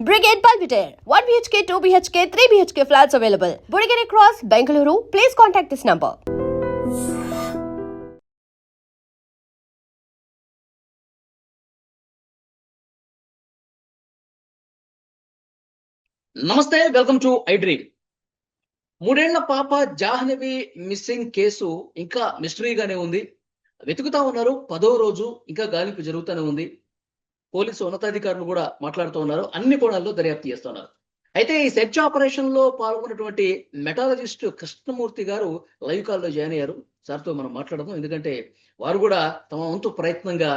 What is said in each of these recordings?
Brigade Belvedere, 1 BHK, 2 BHK, 3 BHK flats available. Burigere Cross, Bengaluru. Please contact this number. నమస్తే, welcome to I dream. 3 ఏళ్ల పాప Jahnavi missing case ఇంకా మిస్టరీగానే ఉంది. వెతుకుతా ఉన్నారు. 10వ రోజు ఇంకా గాలింపు జరుగుతూనే ఉంది. పోలీసు ఉన్నతాధికారులు కూడా మాట్లాడుతూ ఉన్నారు. అన్ని కోణాల్లో దర్యాప్తు చేస్తున్నారు. అయితే ఈ సెర్చ్ ఆపరేషన్ లో పాల్గొన్నటువంటి మెటాలజిస్ట్ కృష్ణమూర్తి గారు లైవ్ కాల్లో జాయిన్ అయ్యారు. సార్తో మనం మాట్లాడదాం. ఎందుకంటే వారు కూడా తమ వంతు ప్రయత్నంగా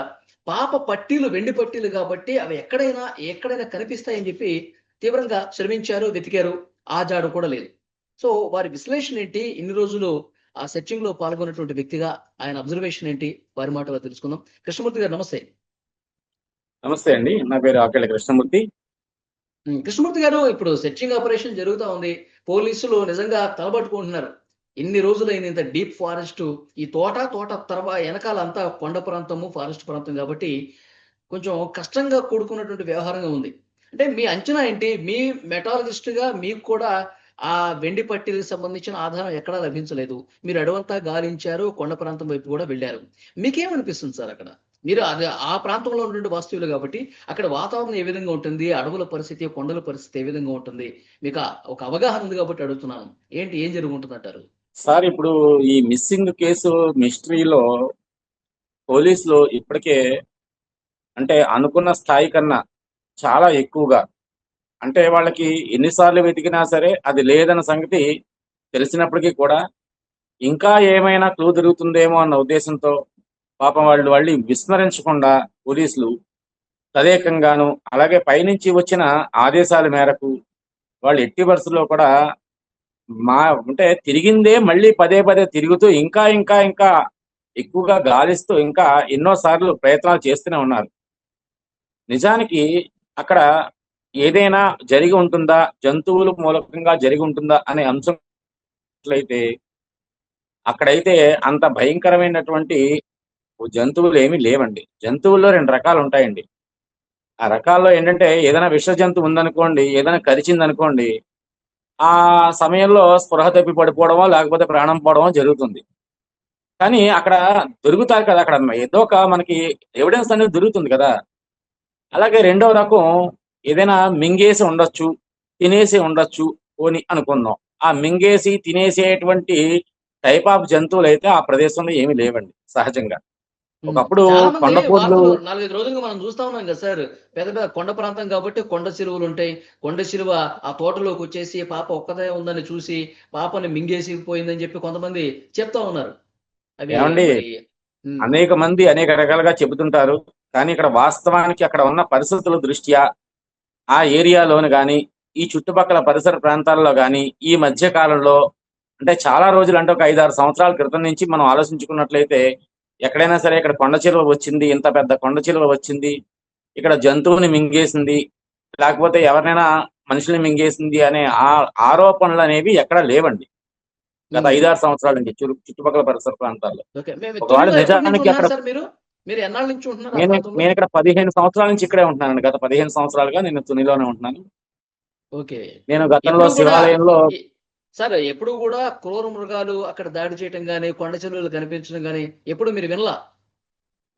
పాప పట్టీలు వెండి పట్టీలు కాబట్టి అవి ఎక్కడైనా కనిపిస్తాయని చెప్పి తీవ్రంగా శ్రమించారు, వెతికారు. ఆ జాడు కూడా లేదు. సో వారి విశ్లేషణ ఏంటి, ఇన్ని రోజులు ఆ సెర్చింగ్ లో పాల్గొన్నటువంటి వ్యక్తిగా ఆయన అబ్జర్వేషన్ ఏంటి, వారి మాటలో తెలుసుకుందాం. కృష్ణమూర్తి గారు నమస్తే. నమస్తే అండి, నా పేరు ఆకేళ్ళ కృష్ణమూర్తి. కృష్ణమూర్తి గారు, ఇప్పుడు సెర్చింగ్ ఆపరేషన్ జరుగుతా ఉంది. పోలీసులు నిజంగా తలబట్టుకుంటున్నారు. ఎన్ని రోజులైంది ఇంత డీప్ ఫారెస్ట్, ఈ తోట తర్వాత వెనకాల అంతా కొండ ప్రాంతము, ఫారెస్ట్ ప్రాంతం కాబట్టి కొంచెం కష్టంగా కూడుకున్నటువంటి వ్యవహారంగా ఉంది. అంటే మీ అంచనా ఏంటి? మీ మెటాలజిస్ట్ గా మీకు కూడా ఆ వెండి పట్టీలకు సంబంధించిన ఆధారం ఎక్కడా లభించలేదు. మీరు అడవంతా గాలించారు, కొండ ప్రాంతం వైపు కూడా వెళ్ళారు. మీకేమనిపిస్తుంది సార్ అక్కడ? మీరు అది ఆ ప్రాంతంలో ఉన్నటువంటి వాస్తవులు కాబట్టి అక్కడ వాతావరణం ఏ విధంగా ఉంటుంది, అడవుల పరిస్థితి, కొండల పరిస్థితి ఏ విధంగా ఉంటుంది, మీకు ఒక అవగాహన ఉంది కాబట్టి అడుగుతున్నాను. ఏం జరుగుతుంది అంటారు? సార్, ఇప్పుడు ఈ మిస్సింగ్ కేసు మిస్టరీలో పోలీసులు ఇప్పటికే అంటే అనుకున్న స్థాయి కన్నా చాలా ఎక్కువగా, అంటే వాళ్ళకి ఎన్నిసార్లు వెతికినా సరే అది లేదన్న సంగతి తెలిసినప్పటికీ కూడా ఇంకా ఏమైనా క్లూ దొరుకుతుందేమో అన్న ఉద్దేశంతో పాపం వాళ్ళు విస్మరించకుండా పోలీసులు తదేకంగాను, అలాగే పైనుంచి వచ్చిన ఆదేశాల మేరకు వాళ్ళు ఎట్టి పరిస్థితుల్లో కూడా అంటే తిరిగిందే మళ్ళీ పదే పదే తిరుగుతూ ఇంకా ఇంకా ఇంకా ఎక్కువగా గాలిస్తూ ఇంకా ఎన్నోసార్లు ప్రయత్నాలు చేస్తూనే ఉన్నారు. నిజానికి అక్కడ ఏదైనా జరిగి ఉంటుందా, జంతువుల మూలకంగా జరిగి ఉంటుందా అనే అంశం అయితే అక్కడైతే అంత భయంకరమైనటువంటి జంతువులు ఏమీ లేవండి. జంతువుల్లో 2 రకాలు ఉంటాయండి. ఆ రకాల్లో ఏంటంటే ఏదైనా విష జంతువు ఉందనుకోండి, ఏదైనా కరిచిందనుకోండి, ఆ సమయంలో స్పృహ తప్పి పడిపోవడమో లేకపోతే ప్రాణం పోవడమో జరుగుతుంది. కానీ అక్కడ దొరుకుతారు కదా, అక్కడ ఏదో ఒక మనకి ఎవిడెన్స్ అనేది దొరుకుతుంది కదా. అలాగే రెండవ రకం ఏదైనా మింగేసి ఉండొచ్చు, తినేసి ఉండొచ్చు అని అనుకుందాం. ఆ మింగేసి తినేసేటువంటి టైప్ ఆఫ్ జంతువులు అయితే ఆ ప్రదేశంలో ఏమీ లేవండి సహజంగా. ఒకప్పుడు చాలా మంది కొండపోర్లు 4-5 రోజులుగా మనం చూస్తా ఉన్నాం కదా సార్. పెద్ద పెద్ద కొండ ప్రాంతం కాబట్టి కొండ చిలువలు ఉంటాయి. కొండ చిలువ ఆ తోటలోకి వచ్చేసి పాప ఒక్కదే ఉందని చూసి పాపని మింగేసి పోయిందని చెప్పి కొంతమంది చెప్తా ఉన్నారు. అవి ఏమండి, మరి అనేక మంది అనేక రకాలుగా చెబుతుంటారు. కానీ ఇక్కడ వాస్తవానికి అక్కడ ఉన్న పరిస్థితుల దృష్ట్యా ఆ ఏరియాలోను కానీ, ఈ చుట్టుపక్కల పరిసర ప్రాంతాల్లో కానీ ఈ మధ్య కాలంలో అంటే చాలా రోజులు, అంటే ఒక 5-6 సంవత్సరాల క్రితం నుంచి మనం ఆలోచించుకున్నట్లయితే ఎక్కడైనా సరే ఇక్కడ కొండ చిలువ వచ్చింది, ఇంత పెద్ద కొండ చిలువ వచ్చింది, ఇక్కడ జంతువుని మింగేసింది, లేకపోతే ఎవరినైనా మనుషుల్ని మింగేసింది అనే ఆరోపణలు అనేవి ఎక్కడా లేవండి గత 5-6 సంవత్సరాల నుంచి చుట్టుపక్కల పరిసర ప్రాంతాల్లో. ఒకవేళ నిజానికి అక్కడ మీరు ఎన్నాళ్ళ నుంచి ఉంటున్నారు? నేను ఇక్కడ 15 సంవత్సరాల నుంచి ఇక్కడే ఉంటున్నానండి. గత 15 సంవత్సరాలుగా నేను తునిలోనే ఉంటున్నాను. ఓకే. నేను గతంలో శివాలయంలో సార్ ఎప్పుడు కూడా క్రూర మృగాలు అక్కడ దాడి చేయటం గానీ, కొండ చిలువలు కనిపించడం గానీ ఎప్పుడు మీరు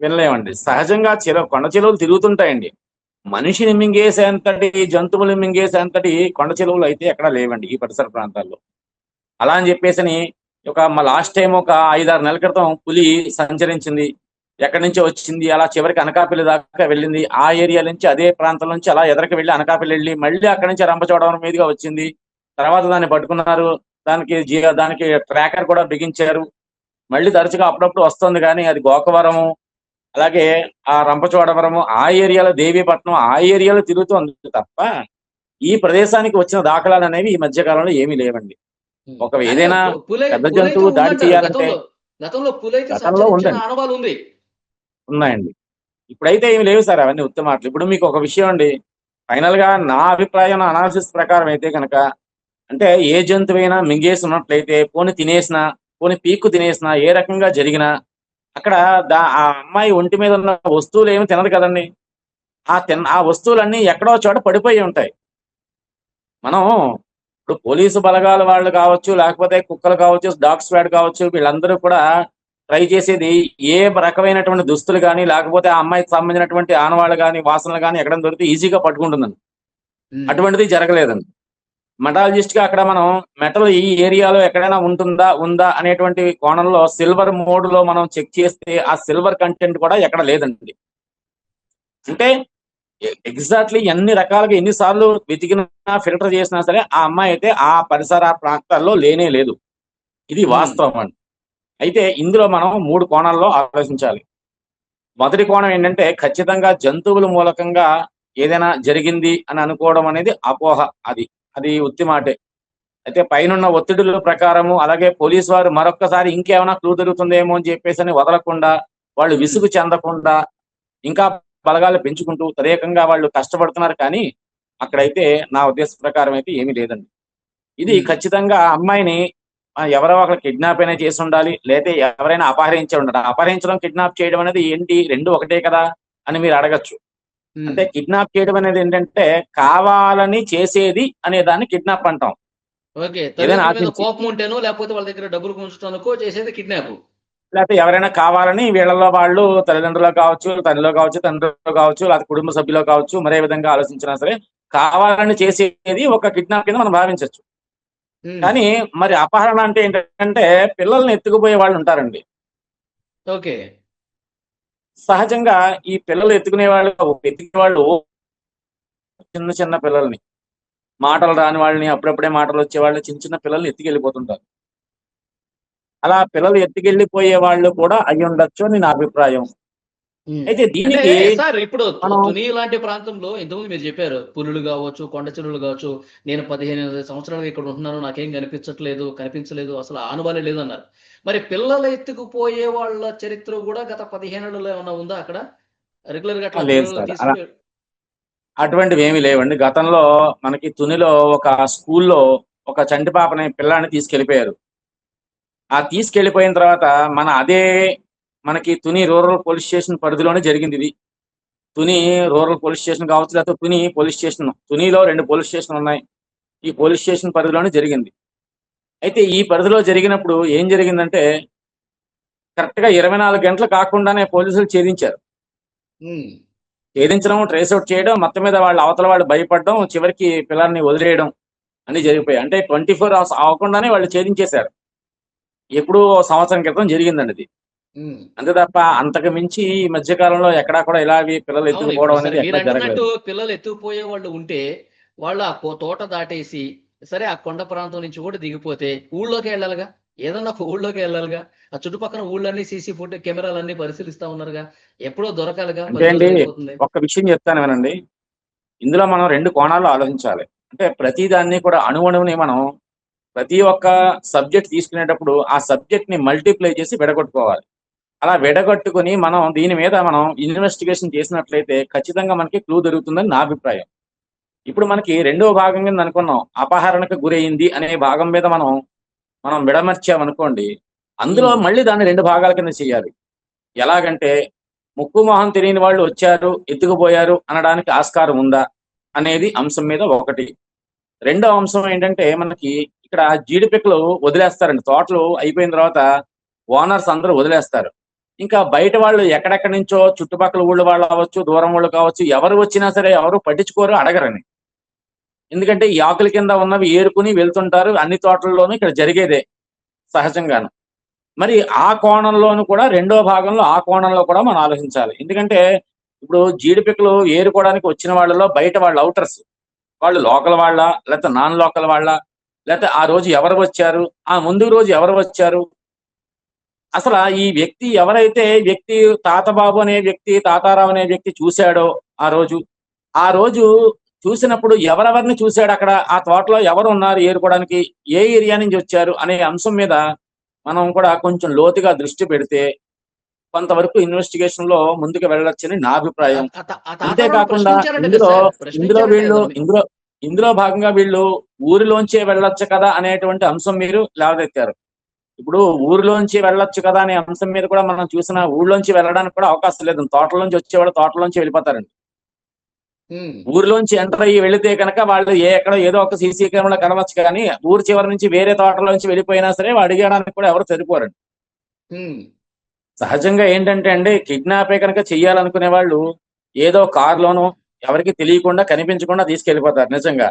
వినలేమండి. సహజంగా కొండ చిలువలు తిరుగుతుంటాయండి. మనిషిని మింగేసేంతటి, జంతువులు మింగేసేంతటి కొండ చిలువలు అయితే ఎక్కడా లేవండి ఈ పరిసర ప్రాంతాల్లో. అలా అని చెప్పేసి లాస్ట్ టైం ఒక 5-6 నెలల క్రితం పులి సంచరించింది, ఎక్కడి నుంచో వచ్చింది, అలా చివరికి అనకాపల్లి దాకా వెళ్ళింది. ఆ ఏరియా నుంచి, అదే ప్రాంతం నుంచి అలా ఎదరికి వెళ్ళి అనకాపల్లి వెళ్ళి మళ్ళీ అక్కడి నుంచి రంపచోడవరం మీదుగా వచ్చింది. తర్వాత దాన్ని పట్టుకున్నారు. దానికి ట్రాకర్ కూడా బిగించారు. మళ్ళీ తరచుగా అప్పుడప్పుడు వస్తుంది, కానీ అది గోకవరము, అలాగే ఆ రంపచోడవరము, ఆ ఏరియాలో దేవీపట్నం, ఆ ఏరియాలో తిరుగుతుంది తప్ప ఈ ప్రదేశానికి వచ్చిన దాఖలాలు అనేవి ఈ మధ్య కాలంలో ఏమీ లేవండి. ఒక ఏదైనా పెద్ద జంతువు దాడి చేయాలంటే గతంలో ఉన్నాయండి. ఇప్పుడైతే ఏమి లేవు సార్, అవన్నీ ఉత్తమాటలు. ఇప్పుడు మీకు ఒక విషయం అండి, ఫైనల్ గా నా అభిప్రాయం, అనాలిసిస్ ప్రకారం అయితే కనుక, అంటే ఏ జంతువైనా మింగేసి ఉన్నట్లయితే, పోని తినేసినా, పోని పీక్కు తినేసినా, ఏ రకంగా జరిగినా అక్కడ ఆ అమ్మాయి ఒంటి మీద ఉన్న వస్తువులు ఏమి తినదు కదండి. ఆ వస్తువులన్నీ ఎక్కడో చోట పడిపోయి ఉంటాయి. మనం ఇప్పుడు పోలీసు బలగాల వాళ్ళు కావచ్చు, లేకపోతే కుక్కలు కావచ్చు, డాగ్ స్క్వాడ్ కావచ్చు, వీళ్ళందరూ కూడా ట్రై చేసేది ఏ రకమైనటువంటి దుస్తులు కానీ, లేకపోతే ఆ అమ్మాయికి సంబంధించినటువంటి ఆనవాళ్ళు కానీ, వాసనలు కానీ ఎక్కడ దొరికితే ఈజీగా పట్టుకుంటుందండి. ఉమ్, అటువంటిది జరగలేదండి. మెటాలజిస్ట్ గా అక్కడ మనం మెటల్ ఈ ఏరియాలో ఎక్కడైనా ఉందా అనేటువంటి కోణంలో సిల్వర్ మోడ్ లో మనం చెక్ చేస్తే ఆ సిల్వర్ కంటెంట్ కూడా ఎక్కడ లేదండి. అంటే ఎగ్జాక్ట్లీ ఎన్ని రకాలుగా ఎన్నిసార్లు వెతికినా ఫిల్టర్ చేసినా సరే ఆ అమ్మాయి అయితే ఆ పరిసర ప్రాంతాల్లో లేనే లేదు. ఇది ఉమ్, వాస్తవం అండి. అయితే ఇందులో మనం 3 కోణాల్లో ఆలోచించాలి. మొదటి కోణం ఏంటంటే ఖచ్చితంగా జంతువుల మూలకంగా ఏదైనా జరిగింది అని అనుకోవడం అనేది అపోహ. అది అది ఉత్తి మాటే. అయితే పైనున్న ఒత్తిడుల ప్రకారము అలాగే పోలీసు వారు మరొక్కసారి ఇంకేమైనా క్లూ దొరుకుతుందేమో అని చెప్పేసి అని వదలకుండా, వాళ్ళు ఉమ్, విసుగు చెందకుండా ఇంకా బలగాలు పెంచుకుంటూ తదేకంగా వాళ్ళు కష్టపడుతున్నారు. కానీ అక్కడైతే నా ఉద్దేశ ప్రకారం అయితే ఏమీ లేదండి. ఇది ఉమ్. ఖచ్చితంగా ఆ అమ్మాయిని ఎవరో ఒకరు కిడ్నాప్ అయినా చేసి ఉండాలి, లేతే ఎవరైనా అపహరించి ఉండాలి. అపహరించడం, కిడ్నాప్ చేయడం అనేది ఏంటి? 2 ఒకటే కదా అని మీరు అడగచ్చు. ఉమ్. అంటే కిడ్నాప్ చేయడం అనేది ఏంటంటే కావాలని చేసేది అనే దాన్ని కిడ్నాప్ అంటాం. ఓకే, ఏదైనా తల్లిదండ్రుల మీద ఆశించి, కోపం ఉంటేనో లేకపోతే వాళ్ళ దగ్గర డబ్బులు గుంజుతానుకో చేసేది కిడ్నాప్. లేకపోతే ఎవరైనా కావాలని వీళ్ళలో వాళ్ళు తల్లిదండ్రులు కావచ్చు, తల్లిలో కావచ్చు, తండ్రిలో కావచ్చు, లేకపోతే కుటుంబ సభ్యులో కావచ్చు, మరే విధంగా ఆలోచించినా సరే కావాలని చేసేది ఒక కిడ్నాప్ కింద మనం భావించవచ్చు. ఉమ్, కానీ మరి అపహరణ అంటే ఏంటంటే పిల్లల్ని ఎత్తుకుపోయే వాళ్ళు ఉంటారండి. ఓకే. సహజంగా ఈ పిల్లలు ఎత్తుకునే వాళ్ళు చిన్న చిన్న పిల్లల్ని, మాటలు రాని వాళ్ళని, అప్పుడప్పుడే మాటలు వచ్చే వాళ్ళని, చిన్న చిన్న పిల్లల్ని ఎత్తుకెళ్ళిపోతుంటారు. అలా పిల్లలు ఎత్తుకెళ్ళిపోయే వాళ్ళు కూడా అయి ఉండొచ్చు అని నా అభిప్రాయం. ఉమ్. అయితే అంటే దీనికి సార్ ఇప్పుడు మనం తుని లాంటి ప్రాంతంలో ఇంతకుముందు మీరు చెప్పారు పులులు కావచ్చు, కొండ చెరువులు కావచ్చు. నేను 15 సంవత్సరాలుగా ఇక్కడ ఉంటున్నాను, నాకేం కనిపించలేదు, అసలు ఆనవాలే లేదన్నారు. మరి పిల్లలు ఎత్తుకుపోయే వాళ్ళ చరిత్ర కూడా గత 15 ఏళ్లలో ఏమన్నా ఉందా అక్కడ? రెగ్యులర్ గా అట్లా లేదు పిల్లల్ని సార్. తీసుకుపోయి. అటువంటివి ఏమీ లేవండి. గతంలో మనకి తునిలో ఒక స్కూల్లో ఒక చంటి పాపని పిల్లాడిని తీసుకెళ్ళిపోయారు. ఆ తీసుకెళ్ళిపోయిన తర్వాత మనకి తుని రూరల్ పోలీస్ స్టేషన్ పరిధిలోనే జరిగింది ఇది. తుని రూరల్ పోలీస్ స్టేషన్ కావచ్చు, లేకపోతే తుని పోలీస్ స్టేషన్. తునిలో 2 పోలీస్ స్టేషన్లు ఉన్నాయి. ఈ పోలీస్ స్టేషన్ పరిధిలోనే జరిగింది. అయితే ఈ పరిధిలో జరిగినప్పుడు ఏం జరిగిందంటే కరెక్ట్ గా 24 గంటలు కాకుండానే పోలీసులు ఛేదించారు. ఉమ్, ఛేదించడం, ట్రేస్ అవుట్ చేయడం, మొత్తం మీద అవతల వాళ్ళు భయపడడం, చివరికి పిల్లల్ని వదిలేయడం అన్ని జరిగిపోయాయి. అంటే 24 అవర్స్ అవ్వకుండానే వాళ్ళు ఛేదించేశారు. ఎప్పుడో సంవత్సరం క్రితం జరిగిందండి ఇది. ఉమ్. అంతే తప్ప అంతకు మించి ఈ మధ్య కాలంలో ఎక్కడా కూడా ఇలావి పిల్లలు అవును. ఇప్పుడు ఎత్తుకుపోవడం సరే అనేది ఎక్కడా మీరంటున్నట్టు జరగలేదు. పిల్లలు ఎత్తుకుపోయే వాళ్ళు ఉంటే, వాళ్ళు ఆ తోట దాటేసి, సరే ఆ కొండ ప్రాంతం నుంచి కూడా దిగిపోతే ఊళ్ళోకే వెళ్ళాలిగా. ఏదన్నా ఒక ఊళ్ళోకే వెళ్ళాలిగా. ఆ చుట్టుపక్కల ఊళ్ళన్నీ సీసీ ఫుట్ కెమెరాలన్నీ పరిశీలిస్తా ఉన్నారుగా. ఎప్పుడో దొరకాలిగా. అంటే 10 అండి, రోజులు అయిపోతుంది. ఒక్క విషయం చెప్తాను వినండి. ఇందులో మనం 2 కోణాల్లో ఆలోచించాలి. అంటే ప్రతి దాన్ని కూడా అణువణువుని మనం ప్రతి ఒక్క సబ్జెక్ట్ తీసుకునేటప్పుడు ఆ సబ్జెక్ట్ ని మల్టిప్లై చేసి విడగొట్టుకోవాలి. అలా విడగొట్టుకుని దీని మీద మనం ఇన్వెస్టిగేషన్ చేసినట్లయితే ఖచ్చితంగా మనకి క్లూ దొరుకుతుందని నా అభిప్రాయం. ఇప్పుడు మనకి రెండో భాగం కింద అనుకున్నాం అపహరణకు గురైంది అనే భాగం మీద మనం విడమర్చామనుకోండి, అందులో హ్మ్. మళ్ళీ దాన్ని 2 భాగాల కింద చేయాలి. ఎలాగంటే ముక్కు మొహం తెలియని వాళ్ళు వచ్చారు, ఎత్తుకుపోయారు అనడానికి ఆస్కారం ఉందా అనేది అంశం మీద ఒకటి. రెండో అంశం ఏంటంటే మనకి ఇక్కడ జీడిపిక్కలు వదిలేస్తారండి. తోటలు అయిపోయిన తర్వాత ఓనర్స్ అందరూ వదిలేస్తారు. ఇంకా బయట వాళ్ళు ఎక్కడెక్కడి నుంచో చుట్టుపక్కల ఊళ్ళో వాళ్ళు అవ్వచ్చు, దూరం వాళ్ళు కావచ్చు, ఎవరు వచ్చినా సరే ఎవరు పట్టించుకోరు, అడగరని. ఎందుకంటే ఈ ఆకుల కింద ఉన్నవి ఏరుకుని వెళ్తుంటారు. అన్ని తోటల్లోనూ ఇక్కడ జరిగేదే సహజంగాను. మరి ఆ కోణంలోను కూడా రెండో భాగంలో ఆ కోణంలో కూడా మనం ఆలోచించాలి. ఎందుకంటే ఇప్పుడు జీడిపిక్కలు ఏరుకోవడానికి వచ్చిన వాళ్ళలో బయట వాళ్ళు ఔటర్స్. వాళ్ళు లోకల్ వాళ్ళ, లేకపోతే నాన్ లోకల్ వాళ్ళ, లేకపోతే ఆ రోజు ఎవరు వచ్చారు, ఆ ముందు రోజు ఎవరు వచ్చారు, అసలు ఈ వ్యక్తి తాతబాబు అనే వ్యక్తి, తాతారావు అనే వ్యక్తి చూశాడో ఆ రోజు చూసినప్పుడు ఎవరెవరిని చూశాడు, అక్కడ ఆ తోటలో ఎవరు ఉన్నారు ఏరుకోవడానికి, ఏ ఏరియా నుంచి వచ్చారు అనే అంశం మీద మనం కూడా కొంచెం లోతుగా దృష్టి పెడితే కొంతవరకు ఇన్వెస్టిగేషన్ లో ముందుకు వెళ్ళొచ్చని నా అభిప్రాయం. ఆ తాతారావుని అంతేకాకుండా ప్రశ్నించారంట కదా ఇందులో సార్! ఇందులో ప్రశ్నించారంట వీళ్ళు కదా మరి. ఇందులో ఇందులో భాగంగా వీళ్ళు ఊరిలోంచే వెళ్ళొచ్చు కదా అనేటువంటి అంశం మీరు లేవనెత్తారు. ఇప్పుడు ఊరిలోంచి వెళ్ళొచ్చు కదా అనే అంశం మీద కూడా మనం చూసిన ఊళ్ళోంచి వెళ్ళడానికి కూడా అవకాశం లేదు. తోటలోంచి వచ్చేవాళ్ళు తోటలోంచి వెళ్ళిపోతారండి. ఉమ్, ఊరిలోంచి ఎంటర్ అయ్యి వెళితే కనుక వాళ్ళు ఎక్కడో ఏదో ఒక సీసీ కెమెరా కనవచ్చు, కానీ ఊరు చివరి నుంచి వేరే తోటలోంచి వెళ్ళిపోయినా సరే వాడు అడిగడానికి కూడా ఎవరు సరిపోరండి. ఉమ్, సహజంగా ఏంటంటే అండి, కిడ్నాపే కనుక చెయ్యాలనుకునే వాళ్ళు ఏదో కారులోనో ఎవరికి తెలియకుండా కనిపించకుండా తీసుకెళ్లిపోతారు. నిజంగా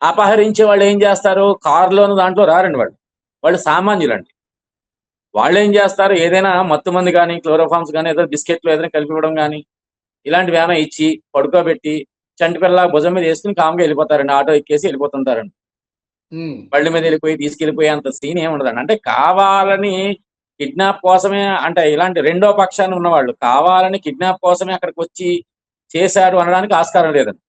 అపహరించే వాళ్ళు ఏం చేస్తారు, కారులోను దాంట్లో రారండి. వాళ్ళు వాళ్ళు సామాన్యులండి. వాళ్ళు ఏం చేస్తారు, ఏదైనా మత్తు మంది కానీ క్లోరోఫామ్స్ కానీ ఏదో బిస్కెట్లు ఏదైనా కలిపి ఇవ్వడం కానీ ఇలాంటివి ఏమైనా ఇచ్చి పడుకోబెట్టి చంటి పిల్ల భుజం మీద వేసుకుని కామ్గా వెళ్ళిపోతారండి. ఆటో ఎక్కేసి వెళ్ళిపోతుంటారండి. ఉమ్. బళ్ళ మీద వెళ్ళిపోయి తీసుకెళ్లిపోయే అంత సీన్ ఏమి ఉండదండి. అంటే కావాలని కిడ్నాప్ కోసమే, అంటే ఇలాంటి రెండో పక్షాన్ని ఉన్నవాళ్ళు కావాలని కిడ్నాప్ కోసమే అక్కడికి వచ్చి చేశారు అనడానికి ఆస్కారం లేదండి.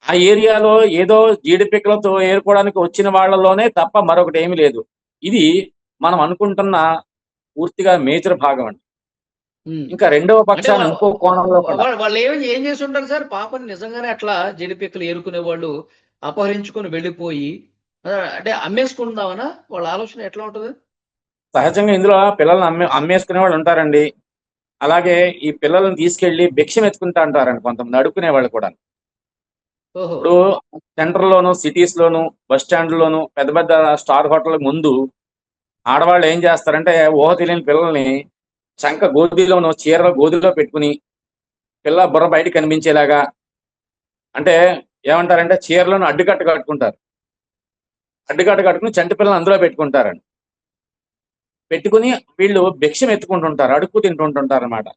ఆ ఏరియాలో ఏదో జీడిపిక్కలతో ఏరుకోవడానికి వచ్చిన వాళ్ళలోనే తప్ప మరొకటి ఏమీ లేదు. ఇది మనం అనుకుంటున్న పూర్తిగా మేజర్ భాగం అండి. ఉమ్. ఇంకా రెండవ అంటే పక్షాన్ని ఇంకో కోణంలో కూడా వాళ్ళు ఏం చేసి ఉంటారు సార్? పాపని నిజంగానే అట్లా జడిపిక్కలు ఏరుకునే వాళ్ళు అపహరించుకొని వెళ్ళిపోయి అంటే అమ్మేసుకుందామనా వాళ్ళ ఆలోచన ఎట్లా ఉంటది? సహజంగా ఇందులో పిల్లల్ని అమ్మేసుకునే వాళ్ళు ఉంటారండి. అలాగే ఈ పిల్లల్ని తీసుకెళ్లి భిక్షం ఎత్తుకుంటా అంటారండి కొంతమంది అడుక్కునే వాళ్ళు కూడా. ఓహో. ఇప్పుడు సెంటర్ లోను, సిటీస్ లోను, బస్ స్టాండ్ లోను, పెద్ద పెద్ద స్టార్ హోటల్ ముందు ఆడవాళ్ళు ఏం చేస్తారంటే ఊహ తెలియని పిల్లల్ని చంక గోధులోను చీరలో గోధులో పెట్టుకుని పిల్ల బుర్ర బయట కనిపించేలాగా, అంటే ఏమంటారంటే చీరలను అడ్డుకట్ట కట్టుకుంటారు. అడ్డుకట్ట కట్టుకుని చంటి పిల్లలు అందులో పెట్టుకుంటారండి. పెట్టుకుని వీళ్ళు భిక్షం ఎత్తుకుంటుంటారు, అడుక్కు తింటుంటుంటారు అనమాట.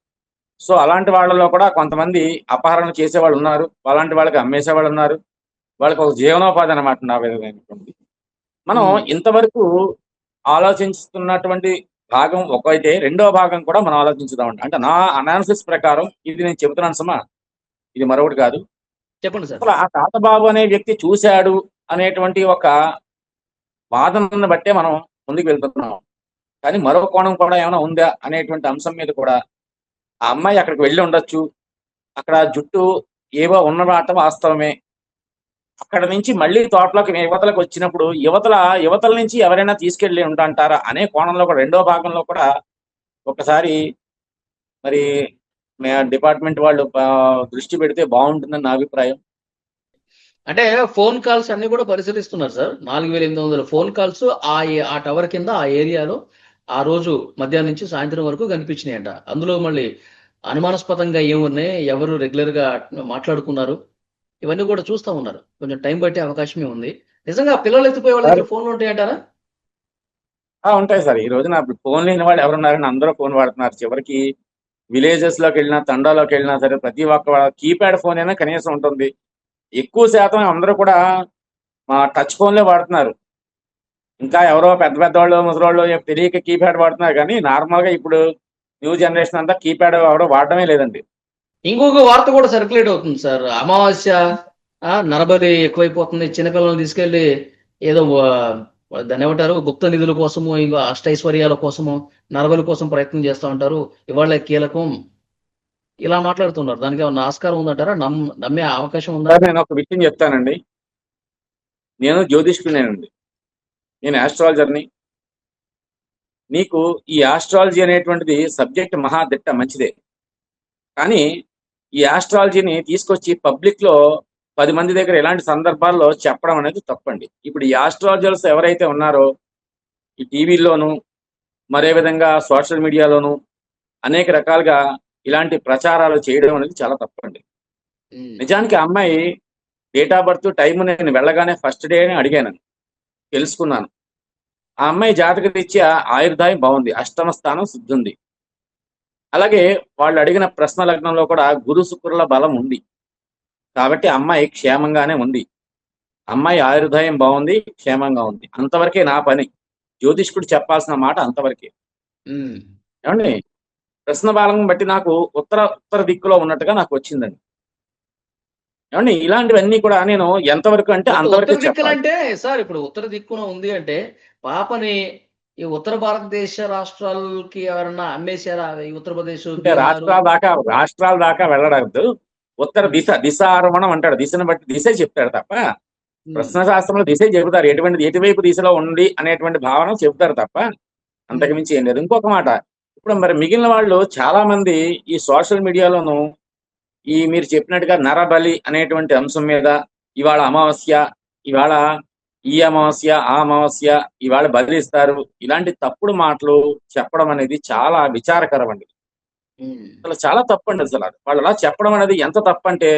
సో అలాంటి వాళ్ళలో కూడా కొంతమంది అపహరణ చేసే వాళ్ళు ఉన్నారు, అలాంటి వాళ్ళకి అమ్మేసే వాళ్ళు ఉన్నారు. వాళ్ళకి ఒక జీవనోపాధి అనమాట నా విధమైనటువంటి. మనం ఉమ్. ఇంతవరకు ఆలోచిస్తున్నటువంటి భాగం ఒకైతే, రెండో భాగం కూడా మనం ఆలోచించుదామండి. అంటే నా అనాలిసిస్ ప్రకారం ఇది నేను చెబుతున్నాను సుమా, ఇది మరొకటి కాదు. చెప్పండి సార్. అసలు ఆ తాతబాబు అనే వ్యక్తి చూశాడు అనేటువంటి ఒక వాదనను బట్టే మనం ముందుకు వెళ్తున్నాం. కానీ మరో కోణం కూడా ఏమైనా ఉందా అనేటువంటి అంశం మీద కూడా ఆ అమ్మాయి అక్కడికి వెళ్ళి ఉండొచ్చు. అక్కడ జుట్టు ఏవో ఉన్నమాట వాస్తవమే. అక్కడ నుంచి మళ్ళీ తోటలోకి యువతలకు వచ్చినప్పుడు యువతల నుంచి ఎవరైనా తీసుకెళ్లి ఉంటాంటారా అనే కోణంలో కూడా రెండో భాగంలో కూడా ఒకసారి మరి డిపార్ట్మెంట్ వాళ్ళు దృష్టి పెడితే బాగుంటుందని నా అభిప్రాయం. అంటే ఫోన్ కాల్స్ అన్ని కూడా పరిశీలిస్తున్నారు సార్. 4800 ఫోన్ కాల్స్ ఆ టవర్ కింద ఆ ఏరియాలో ఆ రోజు మధ్యాహ్నం నుంచి సాయంత్రం వరకు కనిపించినాయంట. అందులో మళ్ళీ అనుమానాస్పదంగా ఏమున్నాయి, ఎవరు రెగ్యులర్ గా మాట్లాడుకున్నారు, ఇవన్నీ కూడా చూస్తా ఉన్నారు. కొంచెం టైం పట్టే అవకాశమే ఉంది. నిజంగా పిల్లలు ఎత్తిపోయే వాళ్ళ దగ్గర ఫోన్లు ఉంటాయంటారా? ఉంటాయి సార్. ఈ రోజున ఫోన్ లేని వాళ్ళు ఎవరున్నారని అందరూ ఫోన్ వాడుతున్నారు. చివరికి విలేజెస్ లోకి వెళ్ళినా, తండాలోకి వెళ్ళినా సరే ప్రతి ఒక్క కీప్యాడ్ ఫోన్ అయినా కనీసం ఉంటుంది. ఎక్కువ శాతం అందరూ కూడా టచ్ ఫోన్లే వాడుతున్నారు. ఇంకా ఎవరో పెద్ద పెద్దవాళ్ళు ముసలోళ్ళు తెలియక కీప్యాడ్ వాడుతున్నారు, కానీ నార్మల్ గా ఇప్పుడు న్యూ జనరేషన్ అంతా కీప్యాడ్ ఎవరో వాడడమే లేదండి. ఇంకొక వార్త కూడా సర్క్యులేట్ అవుతుంది సార్. అమావాస్య నరబలి ఎక్కువైపోతుంది. చిన్నపిల్లల్ని తీసుకెళ్లి ఏదో దాన్ని ఏమంటారు, గుప్త నిధుల కోసము, ఇంకా అష్టైశ్వర్యాల కోసము, నరబలి కోసం ప్రయత్నం చేస్తూ ఉంటారు. ఇవాళ కీలకం ఇలా మాట్లాడుతున్నారు. దానికి ఏమన్నా ఆస్కారం ఉందంటారా? నమ్మే అవకాశం ఉందా? సార్ నేను ఒక విషయం చెప్తానండి. నేను జ్యోతిష్కునేనండి, నేను ఆస్ట్రాలజర్ని. నీకు ఈ ఆస్ట్రాలజీ అనేటువంటిది సబ్జెక్ట్ మహాదిట్ట మంచిదే, కానీ ఈ ఆస్ట్రాలజీని తీసుకొచ్చి పబ్లిక్ లో 10 మంది దగ్గర ఇలాంటి సందర్భాల్లో చెప్పడం అనేది తప్పండి. ఇప్పుడు ఈ ఆస్ట్రాలజర్స్ ఎవరైతే ఉన్నారో ఈ టీవీల్లోనూ మరే విధంగా సోషల్ మీడియాలోనూ అనేక రకాలుగా ఇలాంటి ప్రచారాలు చేయడం అనేది చాలా తప్పండి. నిజానికి ఆ అమ్మాయి డేట్ ఆఫ్ బర్త్ టైం నేను వెళ్ళగానే ఫస్ట్ డే అని అడిగాను, తెలుసుకున్నాను. ఆ అమ్మాయి జాతక రీత్యా ఆయుర్దాయం బాగుంది, అష్టమ స్థానం శుద్ధి ఉంది. అలాగే వాళ్ళు అడిగిన ప్రశ్న లగ్నంలో కూడా గురు శుక్రుల బలం ఉంది. కాబట్టి అమ్మాయి క్షేమంగానే ఉంది. అమ్మాయి ఆయుర్దాయం బాగుంది, క్షేమంగా ఉంది. అంతవరకే నా పని. జ్యోతిష్కుడు చెప్పాల్సిన మాట అంతవరకే. ఏమండి, ప్రశ్న బలం బట్టి నాకు ఉత్తర దిక్కులో ఉన్నట్టుగా నాకు వచ్చిందండి. ఏమండి, ఇలాంటివన్నీ కూడా నేను ఎంతవరకు అంటే అంతవరకు ఉత్తర దిక్కులు చెప్పాలి. అంటే సార్, ఇప్పుడు ఉత్తర దిక్కున ఉంది అంటే పాపని ఈ ఉత్తర భారతదేశ రాష్ట్రాలకి ఎవరన్నా అమ్మేశారా? ఈ ఉత్తరప్రదేశ్, అంటే బీహారు. రాష్ట్రాల దాకా వెళ్ళడద్దు. ఉత్తర దిశ ఆరోహణం అంటాడు. దిశను బట్టి దిశే చెప్తాడు తప్ప, ప్రశ్న శాస్త్రంలో దిశే చెబుతారు. ఎటువైపు దిశలో ఉంది అనేటువంటి భావన చెబుతారు తప్ప అంతకుమించి ఏం లేదు. ఇంకొక మాట, ఇప్పుడు మరి మిగిలిన వాళ్ళు చాలా మంది ఈ సోషల్ మీడియాలోను మీరు చెప్పినట్టుగా నరబలి అనేటువంటి అంశం మీద ఇవాళ అమావాస్య, ఇవాళ ఈ అమావాస్య, ఆ అమావాస్య, ఇవాళ బలిస్తారు, ఇలాంటి తప్పుడు మాటలు చెప్పడం అనేది చాలా విచారకరం అండి. అసలు చాలా తప్పండి. అసలు వాళ్ళు అలా చెప్పడం అనేది ఎంత తప్పంటే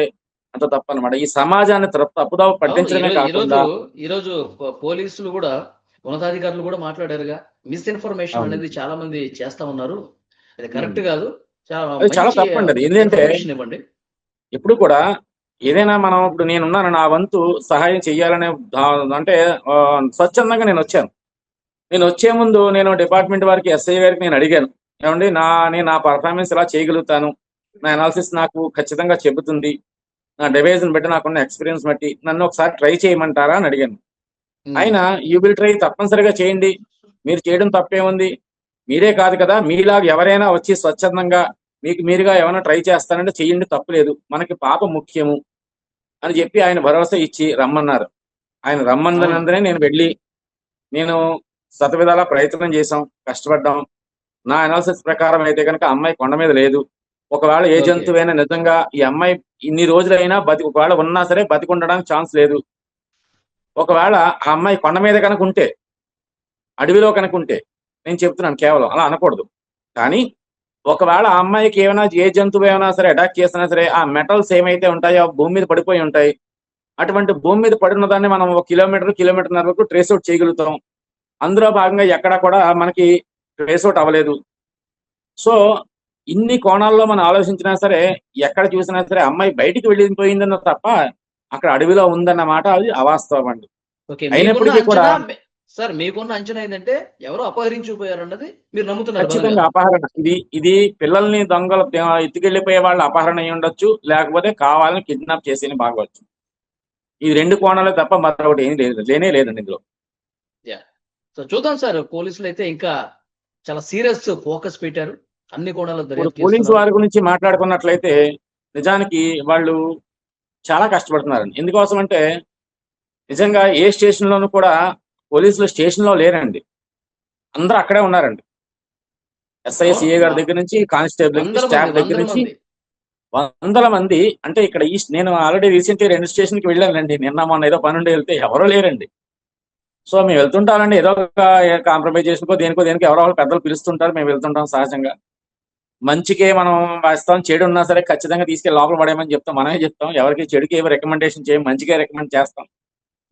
అంత తప్పనమాట. ఈ సమాజాన్ని తప్పుదావ అవును. పట్టించడమే ఈరోజు కాకుండా ఈరోజు పోలీసులు కూడా, ఉన్నతాధికారులు కూడా మాట్లాడారుగా. మిస్ఇన్ఫర్మేషన్ అవును, అనేది చాలా మంది చేస్తా ఉన్నారు. అది ఉమ్, కరెక్ట్ కాదు. చాలా అది చాలా మంచి తప్పండి. అది ఏంటంటే ఇన్ఫర్మేషన్ ఇవ్వండి. ఎప్పుడు కూడా ఏదైనా మనం ఇప్పుడు నేనున్నాను, నా వంతు సహాయం చెయ్యాలనే అంటే ఆ, స్వచ్ఛందంగా నేను వచ్చే ముందు నేను డిపార్ట్మెంట్ వారికి, ఎస్ఐ గారికి నేను అడిగాను, ఏమండి నేను నా పర్ఫార్మెన్స్ ఇలా చేయగలుగుతాను, నా అనాలిసిస్ నాకు ఖచ్చితంగా చెబుతుంది, నా డివైజ్ని బట్టి నాకున్న ఎక్స్పీరియన్స్ బట్టి నన్ను ఒకసారి ట్రై చేయమంటారా అని అడిగాను. ఉమ్, ఆయన యూ విల్ ట్రై, తప్పనిసరిగా చేయండి, మీరు చేయడం తప్పేముంది, మీరే కాదు కదా, మీలాగా ఎవరైనా వచ్చి స్వచ్ఛందంగా మీకు మీరుగా ఏమైనా ట్రై చేస్తానంటే చెయ్యండి, తప్పులేదు, మనకి పాప ముఖ్యము అని చెప్పి ఆయన భరోసా ఇచ్చి రమ్మన్నారు. ఆయన అవును. రమ్మన్నందునే నేను వెళ్ళి నేను శతవిధాలా ప్రయత్నం చేశాం, కష్టపడ్డాం. నా అనాలిసిస్ ప్రకారం అయితే కనుక అమ్మాయి కొండ మీద లేదు. ఒకవేళ ఏ ఓకే. జంతువైనా నిజంగా ఈ అమ్మాయి ఇన్ని రోజులైనా ఒకవేళ ఉన్నా సరే బతికుండడానికి ఛాన్స్ లేదు. ఒకవేళ ఆ అమ్మాయి కొండ మీద కనుక ఉంటే, అడవిలో కనుక ఉంటే, నేను చెప్తున్నాను కేవలం అలా అనకూడదు, కానీ ఒకవేళ ఆ అమ్మాయికి ఏమైనా ఏ జంతువు ఏమైనా సరే అటాక్ చేసినా సరే ఆ మెటల్స్ ఏమైతే ఉంటాయో భూమి మీద పడిపోయి ఉంటాయి. అటువంటి భూమి మీద పడిన దాన్ని మనం 1 కిలోమీటర్న్నర వరకు ట్రేస్ అవుట్ చేయగలుగుతాం. అందులో భాగంగా ఎక్కడా కూడా మనకి ట్రేస్ అవుట్ అవ్వలేదు. సో ఇన్ని కోణాల్లో మనం ఆలోచించినా సరే, ఎక్కడ చూసినా సరే అమ్మాయి బయటికి వెళ్ళిపోయిందన్న తప్ప అక్కడ అడవిలో ఉందన్న మాట అది అవాస్తవం అండి. ఓకే. అయినప్పటికీ కూడా సార్, మీకున్న అంచనా ఏంటంటే ఎవరో అపహరించుకుపోయారన్నది మీరు నమ్ముతున్నారు బలంగా. ఖచ్చితంగా అపహరణ, ఇది పిల్లల్ని దొంగలు ఎత్తుకెళ్లిపోయే వాళ్ళు అపహరణ అయి ఉండొచ్చు, లేకపోతే కావాలని కిడ్నాప్ చేసి బాగవచ్చు. ఈ 2 కోణాలే తప్ప మరొకటి ఏం లేనే లేదండి ఇందులో. యా. సో చూద్దాం సార్. పోలీసులు అయితే ఇంకా చాలా సీరియస్ ఫోకస్ పెట్టారు. అన్ని కోణాల్లో ఇప్పుడు దర్యాప్తు పోలీసు చేస్తున్నారు. వారి గురించి మాట్లాడుకున్నట్లయితే నిజానికి వాళ్ళు చాలా కష్టపడుతున్నారండి. ఎందుకోసం అంటే నిజంగా ఏ స్టేషన్ లోనూ కూడా పోలీసులు స్టేషన్ లో లేరండి, అందరూ అక్కడే ఉన్నారండి. ఎస్ఐ, అవును. సిఏ గారి దగ్గర నుంచి కానిస్టేబుల్ స్టాఫ్ దగ్గర నుంచి మంది. వందల మంది. అంటే ఇక్కడ నేను ఆల్రెడీ రీసెంట్లీ 2 స్టేషన్కి వెళ్ళానండి, నిన్న మొన్న ఏదో పనుండి వెళ్తే ఎవరో లేరండి. సో మేము వెళ్తుంటామండి, ఏదో ఒక కాంప్రమైజ్ చేసుకో దేనికో ఎవరో ఒకరు పెద్దలు పిలుస్తుంటారు, మేము వెళ్తుంటాం సహజంగా. మంచికే మనం వేస్తాం, చెడు ఉన్నా సరే ఖచ్చితంగా తీసుకెళ్ళి లోపల పడేయమని చెప్తాం, మనమే చెప్తాం, ఎవరికి చెడుకి ఏమి రికమెండేషన్ చేయం, మంచిగా రికమెండ్ చేస్తాం.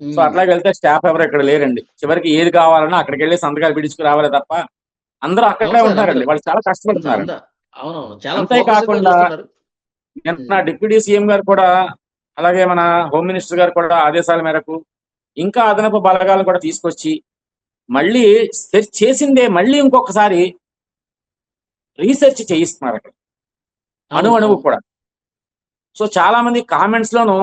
సో ఉమ్. అట్లాగే వెళ్తే స్టాఫ్ ఎవరు ఇక్కడ లేరండి. చివరికి ఏది కావాలన్నా అక్కడికి వెళ్ళి సంతకాలు పిలుచుకు రావాలి తప్ప అందరూ అవును అక్కడే సార్. ఉంటున్నారండి, వాళ్ళు చాలా అంద కష్టపడుతున్నారండి. అంద అవునవును. చాలా ఫోకస్‌గా అంతేకాకుండా చూస్తున్నారు. నిన్న హ్మ్. డిప్యూటీ సీఎం గారు కూడా, అలాగే మన హోమ్ మినిస్టర్ గారు కూడా ఆదేశాల మేరకు ఇంకా అదనపు బలగాలు కూడా తీసుకొచ్చి మళ్ళీ సెర్చ్ చేసిందే మళ్ళీ ఇంకొకసారి రీసెర్చ్ చేయిస్తున్నారు అక్కడ, అవును. అణువు అవును. కూడా. సో చాలా మంది కామెంట్స్ లోను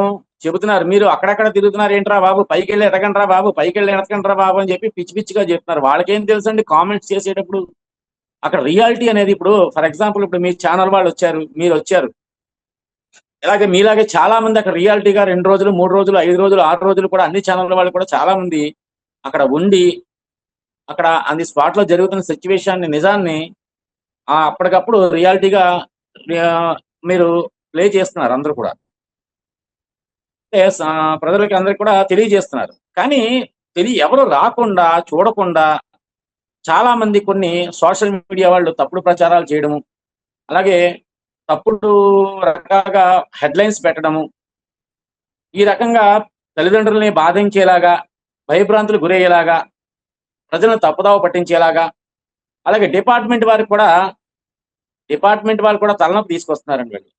చెబుతున్నారు, మీరు అక్కడక్కడ తిరుగుతున్నారు ఏంట్రా బాబు, పైకి వెళ్ళి ఎతకండ్రా బాబు, పైకి వెళ్ళి ఎతకండ్రా బాబు అని చెప్పి పిచ్చి పిచ్చిగా చెప్తున్నారు. వాళ్ళకేం తెలుసండి కామెంట్స్ చేసేటప్పుడు అక్కడ రియాలిటీ అనేది. ఇప్పుడు ఫర్ ఎగ్జాంపుల్ ఇప్పుడు మీ ఛానల్ వాళ్ళు వచ్చారు, మీరు వచ్చారు, ఇలాగే మీలాగే చాలా మంది అక్కడ రియాలిటీగా 2 రోజులు, 3 రోజులు, 5 రోజులు, 6 రోజులు కూడా అన్ని ఛానల్ వాళ్ళు కూడా చాలా మంది అక్కడ ఉండి అక్కడ అది స్పాట్ లో జరుగుతున్న సిచ్యువేషన్ నిజాన్ని అప్పటికప్పుడు రియాలిటీగా ఆ, మీరు ప్లే చేస్తున్నారు అందరూ కూడా. అంటే ప్రజలకి అందరికి కూడా తెలియజేస్తున్నారు. కానీ ఎవరు రాకుండా చూడకుండా చాలా మంది కొన్ని సోషల్ మీడియా వాళ్ళు తప్పుడు ప్రచారాలు చేయడము, అలాగే తప్పుడు రకాలుగా హెడ్లైన్స్ పెట్టడము, ఈ రకంగా తల్లిదండ్రుల్ని బాధించేలాగా, భయభ్రాంతులు గురయ్యేలాగా, ప్రజలను తప్పుదావ పట్టించేలాగా, అలాగే డిపార్ట్మెంట్ వాళ్ళు కూడా తలనొప్పి తీసుకొస్తున్నారండి వీళ్ళు.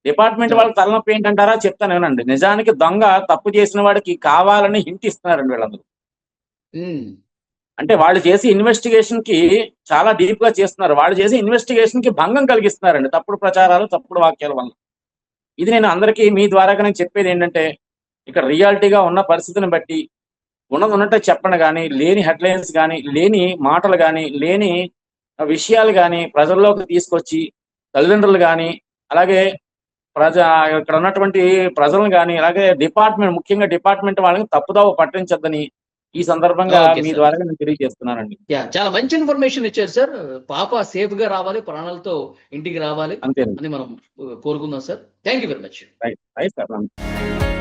డిపార్ట్మెంట్ వాళ్ళ తలనొప్పి ఏంటంటారా, చెప్తాను ఏనండి. నిజానికి దొంగ తప్పు చేసిన వాడికి కావాలని హింట్ ఇస్తున్నారండి వీళ్ళందరూ. హ్మ్. అంటే వాళ్ళు చేసి ఇన్వెస్టిగేషన్ కి చాలా డీప్ గా చేస్తున్నారు, వాళ్ళు చేసి ఇన్వెస్టిగేషన్ కి భంగం కలిగిస్తున్నారండి తప్పుడు ప్రచారాలు, తప్పుడు వాక్యాల వల్ల. ఇది నేను అందరికీ మీ ద్వారాగా నేను చెప్పేది ఏంటంటే, ఇక్కడ రియాలిటీగా ఉన్న పరిస్థితిని బట్టి ఉన్నది ఉన్నట్టే చెప్పండి, కానీ లేని హెడ్లైన్స్ కానీ, లేని మాటలు కానీ, లేని విషయాలు కానీ ప్రజల్లోకి తీసుకొచ్చి తల్లిదండ్రులు కానీ, అలాగే ఇక్కడ ఉన్నటువంటి ప్రజలను కానీ, అలాగే ముఖ్యంగా డిపార్ట్మెంట్ వాళ్ళని తప్పుదావ పట్టించొద్దని ఈ సందర్భంగా ఓకే మీ సార్. ద్వారా నేను తెలియజేస్తున్నానండి. చాలా మంచి ఇన్ఫర్మేషన్ ఇచ్చారు సార్. పాప సేఫ్ గా రావాలి, ప్రాణాలతో ఇంటికి రావాలి అంతేనండి. అని మనం కోరుకుందాం sir. Thank you very much. Right right sir.